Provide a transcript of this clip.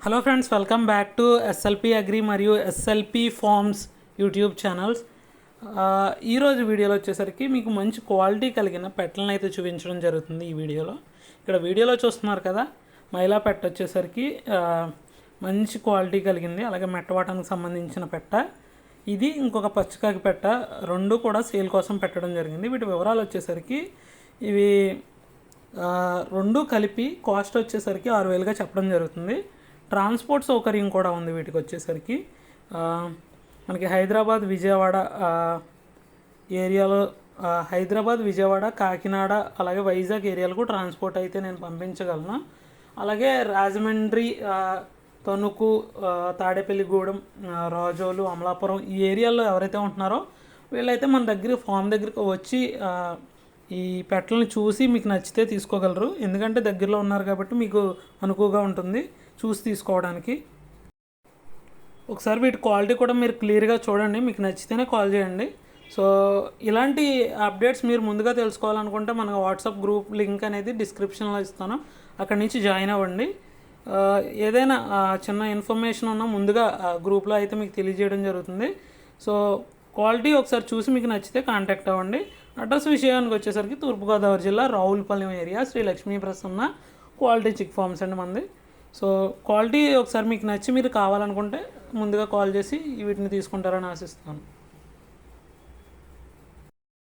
Hello friends, welcome back to SLP agri మరియు SLP forms YouTube channels. ఈరోజు వీడియోలో వచ్చేసరికి మీకు మంచి క్వాలిటీ కలిగిన పెట్టలను అయితే చూపించడం జరుగుతుంది. ఈ వీడియోలో చూస్తున్నారు కదా, మైలా పెట్ట వచ్చేసరికి మంచి క్వాలిటీ కలిగింది. అలాగే మెట్టవాటానికి సంబంధించిన పెట్ట ఇది, ఇంకొక పచ్చికాకి పెట్ట, రెండు కూడా సేల్ కోసం పెట్టడం జరిగింది. వీటి వివరాలు వచ్చేసరికి ఇవి రెండు కలిపి కాస్ట్ వచ్చేసరికి 6,000గా చెప్పడం జరుగుతుంది. ట్రాన్స్పోర్ట్ సౌకర్యం కూడా ఉంది వీటికి వచ్చేసరికి. మనకి హైదరాబాద్ విజయవాడ కాకినాడ అలాగే వైజాగ్ ఏరియాలకు ట్రాన్స్పోర్ట్ అయితే నేను పంపించగలను. అలాగే రాజమండ్రి, తణుకు, తాడేపల్లిగూడెం, రాజోలు, అమలాపురం ఈ ఏరియాల్లో ఎవరైతే ఉంటున్నారో వీళ్ళైతే మన ఫామ్ దగ్గరికి వచ్చి ఈ పెట్టలను చూసి మీకు నచ్చితే తీసుకోగలరు. ఎందుకంటే దగ్గరలో ఉన్నారు కాబట్టి మీకు అనుకువగా ఉంటుంది చూసి తీసుకోవడానికి. ఒకసారి వీటి క్వాలిటీ కూడా మీరు క్లియర్గా చూడండి, మీకు నచ్చితేనే కాల్ చేయండి. సో ఇలాంటి అప్డేట్స్ మీరు ముందుగా తెలుసుకోవాలనుకుంటే మన వాట్సాప్ గ్రూప్ లింక్ అనేది డిస్క్రిప్షన్లో ఇస్తాను, అక్కడి నుంచి జాయిన్ అవ్వండి. ఏదైనా చిన్న ఇన్ఫర్మేషన్ ఉన్నా ముందుగా గ్రూప్లో అయితే మీకు తెలియజేయడం జరుగుతుంది. సో క్వాలిటీ ఒకసారి చూసి మీకు నచ్చితే కాంటాక్ట్ అవ్వండి. అడ్రస్ విషయానికి వచ్చేసరికి తూర్పుగోదావరి జిల్లా రావులపాలెం ఏరియా, శ్రీ లక్ష్మీ ప్రసన్న క్వాలిటీ చిక్ ఫార్మ్స్ అండి మంది. సో క్వాలిటీ ఒకసారి మీకు నచ్చి మీరు కావాలనుకుంటే ముందుగా కాల్ చేసి వీటిని తీసుకుంటారని ఆశిస్తాను.